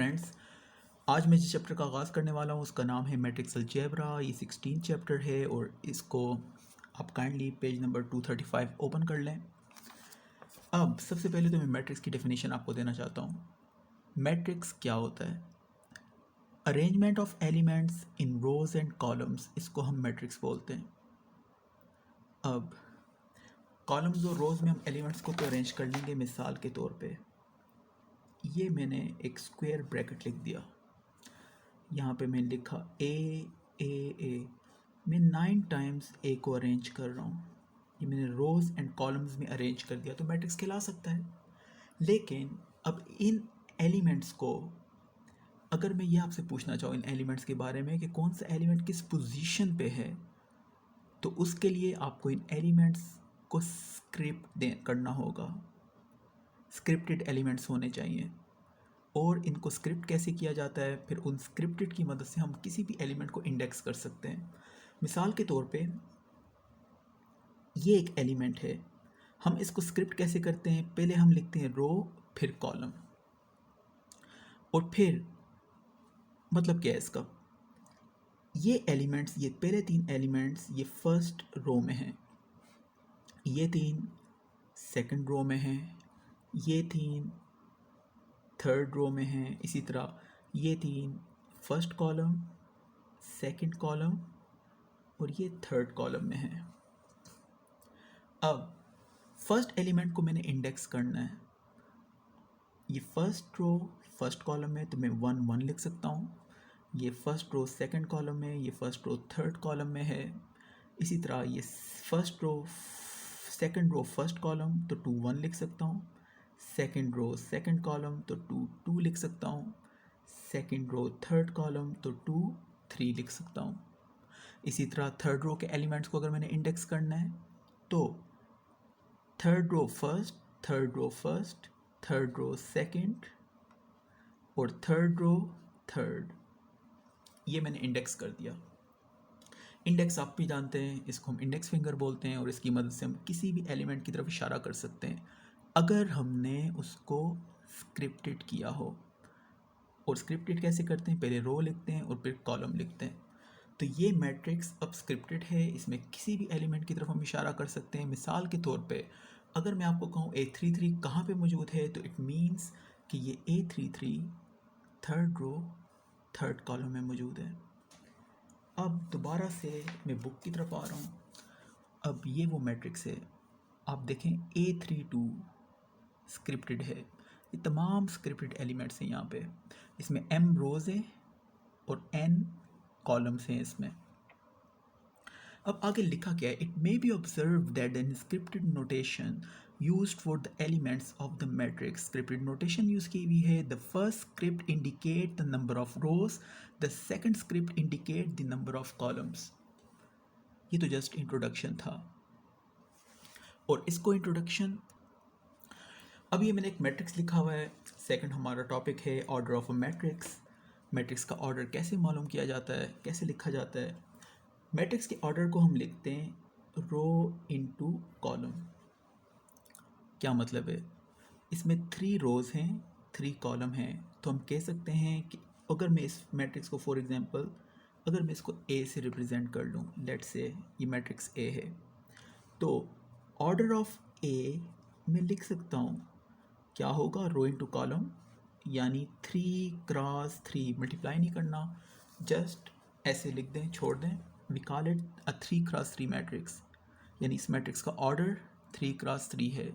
Friends, आज मैं जिस चैप्टर का आगाज़ करने वाला हूँ उसका नाम है मैट्रिक्स अलजेब्रा। ये 16 चैप्टर है और इसको आप काइंडली पेज नंबर 235 ओपन कर लें। अब सबसे पहले तो मैं मैट्रिक्स की डेफिनेशन आपको देना चाहता हूँ। मैट्रिक्स क्या होता है? Arrangement of elements in rows and columns, इसको हम मैट्रिक्स बोलते हैं। अब कॉलम्स और रोज में हम एलिमेंट्स को तो अरेंज कर लेंगे। मिसाल के तौर पे ये मैंने एक स्क्वायर ब्रैकेट लिख दिया, यहाँ पे मैंने लिखा ए। मैं 9 टाइम्स ए को अरेंज कर रहा हूँ। ये मैंने रोज़ एंड कॉलम्स में अरेंज कर दिया तो मैट्रिक्स कहला सकता है। लेकिन अब इन एलिमेंट्स को अगर मैं ये आपसे पूछना चाहूँ इन एलिमेंट्स के बारे में कि कौन सा एलिमेंट किस पोजीशन पे है, तो उसके लिए आपको इन एलिमेंट्स को स्क्रिप्ट करना होगा। स्क्रिप्टेड एलिमेंट्स होने चाहिए। और इनको स्क्रिप्ट कैसे किया जाता है, फिर उन स्क्रिप्टेड की मदद से हम किसी भी एलिमेंट को इंडेक्स कर सकते हैं। मिसाल के तौर पे ये एक एलिमेंट है, हम इसको स्क्रिप्ट कैसे करते हैं? पहले हम लिखते हैं रो, फिर कॉलम, और फिर मतलब क्या है इसका? ये एलिमेंट्स, ये पहले 3 एलिमेंट्स ये फर्स्ट रो में हैं, ये 3 सेकंड रो में हैं, ये 3 थर्ड रो में हैं, इसी तरह ये 3 फर्स्ट कॉलम, सेकंड कॉलम और ये थर्ड कॉलम में है। अब फर्स्ट एलिमेंट को मैंने इंडेक्स करना है। ये फर्स्ट रो फर्स्ट कॉलम में तो मैं 1 1 लिख सकता हूँ। ये फर्स्ट रो सेकंड कॉलम में, ये फर्स्ट रो थर्ड कॉलम में है। इसी तरह ये first row second row first column तो 2 1 लिख सकता हूँ। सेकंड रो सेकंड कॉलम तो 2 2 लिख सकता हूँ। सेकंड रो थर्ड कॉलम तो 2 3 लिख सकता हूँ। इसी तरह थर्ड रो के एलिमेंट्स को अगर मैंने इंडेक्स करना है तो third row first, third row first, third row second और थर्ड रो थर्ड, ये मैंने इंडेक्स कर दिया। इंडेक्स आप भी जानते हैं, इसको हम इंडेक्स फिंगर बोलते हैं और इसकी मदद से हम किसी भी एलिमेंट की तरफ इशारा कर सकते हैं अगर हमने उसको स्क्रिप्टेड किया हो। और स्क्रिप्टेड कैसे करते हैं? पहले रो लिखते हैं और फिर कॉलम लिखते हैं। तो ये मैट्रिक्स अब स्क्रिप्टेड है, इसमें किसी भी एलिमेंट की तरफ हम इशारा कर सकते हैं। मिसाल के तौर पे अगर मैं आपको कहूँ A33 कहाँ पे मौजूद है, तो इट मीन्स कि ये A33 third row third column में मौजूद है। अब दोबारा से मैं बुक की तरफ आ रहा हूँ। अब ये वो मैट्रिक्स है, आप देखें A32 स्क्रिप्टेड है। ये तमाम स्क्रिप्टेड एलिमेंट्स हैं यहाँ पे। इसमें M रोज़ है और N कॉलम्स हैं इसमें। अब आगे लिखा क्या है? It may be observed that the inscripted notation used for the elements of the matrix, scripted notation use की हुई है। The first script indicate the number of rows, the second script indicate the number of columns. ये तो just introduction था। और इसको introduction, अब ये मैंने एक मैट्रिक्स लिखा हुआ है। सेकंड हमारा टॉपिक है order of a matrix. Matrix का ऑर्डर कैसे मालूम किया जाता है, कैसे लिखा जाता है? मैट्रिक्स के ऑर्डर को हम लिखते हैं रो इनटू कॉलम। क्या मतलब है? इसमें 3 रोज़ हैं, 3 कॉलम हैं, तो हम कह सकते हैं कि अगर मैं इस मैट्रिक्स को फॉर एग्जांपल अगर मैं इसको ए से रिप्रेजेंट कर लूँ, लेट्स से ये मैट्रिक्स ए है, तो ऑर्डर ऑफ ए मैं लिख सकता हूँ क्या होगा? रो इनटू कॉलम, यानी 3 क्रॉस 3, मल्टीप्लाई नहीं करना, जस्ट ऐसे लिख दें, छोड़ दें। We call it a 3 cross 3 matrix, यानी इस मैट्रिक्स का ऑर्डर 3 क्रॉस 3 है।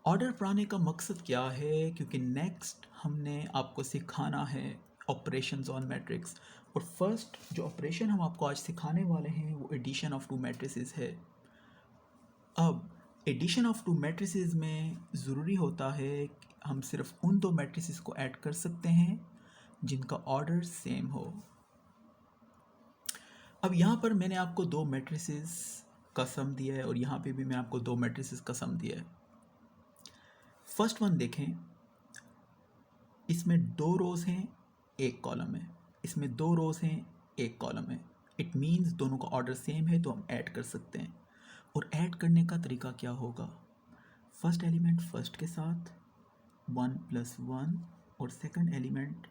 ऑर्डर पढ़ाने का मकसद क्या है? क्योंकि नेक्स्ट हमने आपको सिखाना है ऑपरेशंस ऑन मैट्रिक्स, और फर्स्ट जो ऑपरेशन हम आपको आज सिखाने वाले हैं वो एडिशन ऑफ 2 मैट्रिसेस है। अब एडिशन ऑफ 2 मैट्रिसेस में ज़रूरी होता है कि हम सिर्फ उन 2 मैट्रिसेस को ऐड कर सकते हैं जिनका ऑर्डर सेम हो। अब यहाँ पर मैंने आपको 2 मैट्रिसेस का सम दिया है और यहाँ पे भी मैं आपको 2 मैट्रिसेस का सम दिया है। फर्स्ट वन देखें, इसमें 2 रोज़ हैं, 1 कॉलम है। इसमें 2 रोज़ हैं, 1 कॉलम है। इट मीन्स दोनों का ऑर्डर सेम है, तो हम ऐड कर सकते हैं। और ऐड करने का तरीका क्या होगा? फर्स्ट एलिमेंट फर्स्ट के साथ 1 + 1 और सेकंड एलिमेंट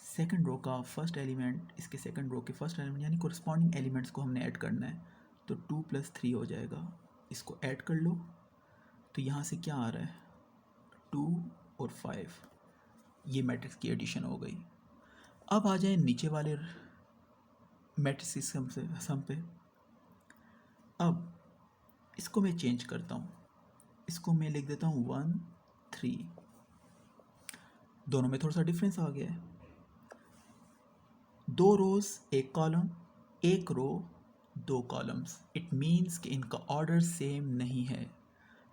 सेकंड रो का फर्स्ट एलिमेंट इसके सेकंड रो के फर्स्ट एलिमेंट यानी कोरिस्पॉन्डिंग एलिमेंट्स को हमने ऐड करना है। तो 2 + 3 हो जाएगा। इसको ऐड कर लो तो यहाँ से क्या आ रहा है 2 और 5, ये मैट्रिक्स की एडिशन हो गई। अब आ जाए नीचे वाले मैट्रिक्स सम पे। अब इसको मैं चेंज करता हूँ, इसको मैं लिख देता हूँ 1 3। दोनों में थोड़ा सा डिफरेंस आ गया है। 2 rows 1 column, 1 row 2 columns. It means कि इनका ऑर्डर सेम नहीं है।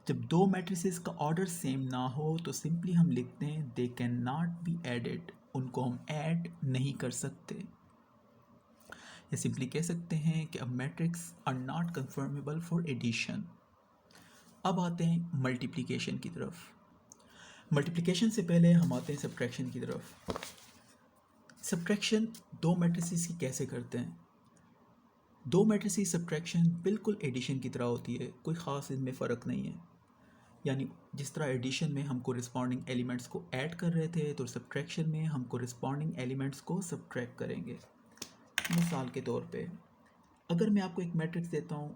जब दो मैट्रिसेस का ऑर्डर सेम ना हो तो सिंपली हम लिखते हैं they can not be added, उनको हम ऐड नहीं कर सकते। या सिंपली कह सकते हैं कि a matrix are not conformable for addition. अब आते हैं मल्टीप्लिकेशन की तरफ। मल्टीप्लिकेशन से पहले हम आते हैं सब्ट्रैक्शन की तरफ। सब्ट्रैक्शन दो मैट्रिसेस की कैसे करते हैं? दो मैट्रिसेस सब्ट्रैक्शन बिल्कुल एडिशन की तरह होती है, कोई ख़ास इनमें फ़र्क नहीं है। यानी जिस तरह एडिशन में हम कोरिस्पॉन्डिंग एलिमेंट्स को ऐड कर रहे थे तो सब्ट्रैक्शन में हम कोरिस्पॉन्डिंग एलिमेंट्स को सब्ट्रैक्ट करेंगे। मिसाल के तौर पे अगर मैं आपको एक मैट्रिक्स देता हूँ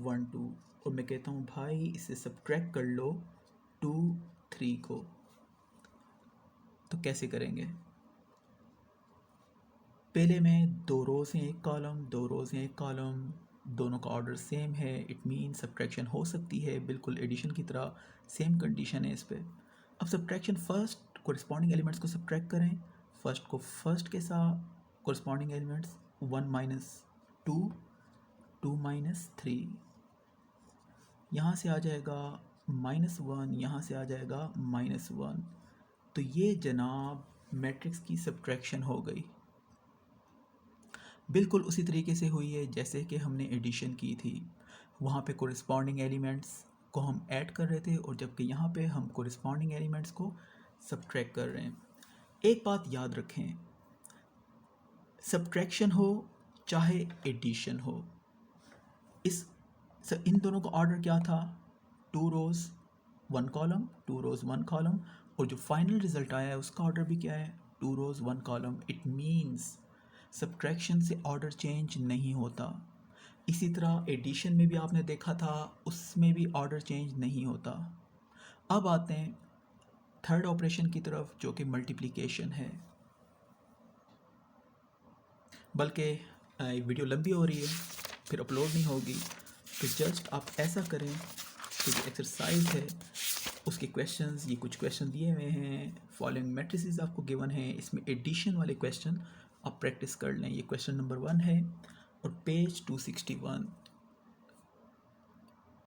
1 2 और मैं कहता हूँ भाई इसे सब्ट्रैक्ट कर लो 2 3 को, तो कैसे करेंगे? पहले मैं 2 रोज़ हैं 1 कॉलम, 2 रोज़ हैं 1 कॉलम, दोनों का ऑर्डर सेम है। इट मीन सब्ट्रैक्शन हो सकती है बिल्कुल एडिशन की तरह, सेम कंडीशन है इस पे। अब सब्ट्रैक्शन फर्स्ट कोरिस्पॉन्डिंग एलिमेंट्स को सब्ट्रैक्ट करें, फर्स्ट को फर्स्ट के साथ कोरिस्पॉन्डिंग एलिमेंट्स 1 - 2 2 - 3, यहाँ से आ जाएगा -1, यहाँ से आ जाएगा -1। तो ये जनाब मैट्रिक्स की सब्ट्रैक्शन हो गई। बिल्कुल उसी तरीके से हुई है जैसे कि हमने एडिशन की थी। वहाँ पे कोरिस्पॉन्डिंग एलिमेंट्स को हम ऐड कर रहे थे और जबकि यहाँ पे हम कोरिस्पॉन्डिंग एलिमेंट्स को सब्ट्रैक्ट कर रहे हैं। एक बात याद रखें, सब्ट्रैक्शन हो चाहे एडिशन हो, इन दोनों का ऑर्डर क्या था? 2 रोज़ 1 कॉलम, 2 रोज़ 1 कॉलम, और जो फाइनल रिजल्ट आया है उसका ऑर्डर भी क्या है? 2 rows 1 column. It means subtraction से ऑर्डर चेंज नहीं होता। इसी तरह एडिशन में भी आपने देखा था, उसमें भी ऑर्डर चेंज नहीं होता। अब आते हैं थर्ड ऑपरेशन की तरफ जो कि मल्टीप्लिकेशन है। बल्कि वीडियो लंबी हो रही है फिर अपलोड नहीं होगी, तो जस्ट आप ऐसा करें कि जो एक्सरसाइज है उसके क्वेश्चंस, ये कुछ क्वेश्चन दिए हुए हैं, फॉलोइंग मैट्रिसेस आपको गिवन है, इसमें एडिशन वाले क्वेश्चन आप प्रैक्टिस कर लें। ये क्वेश्चन नंबर 1 है और पेज 261।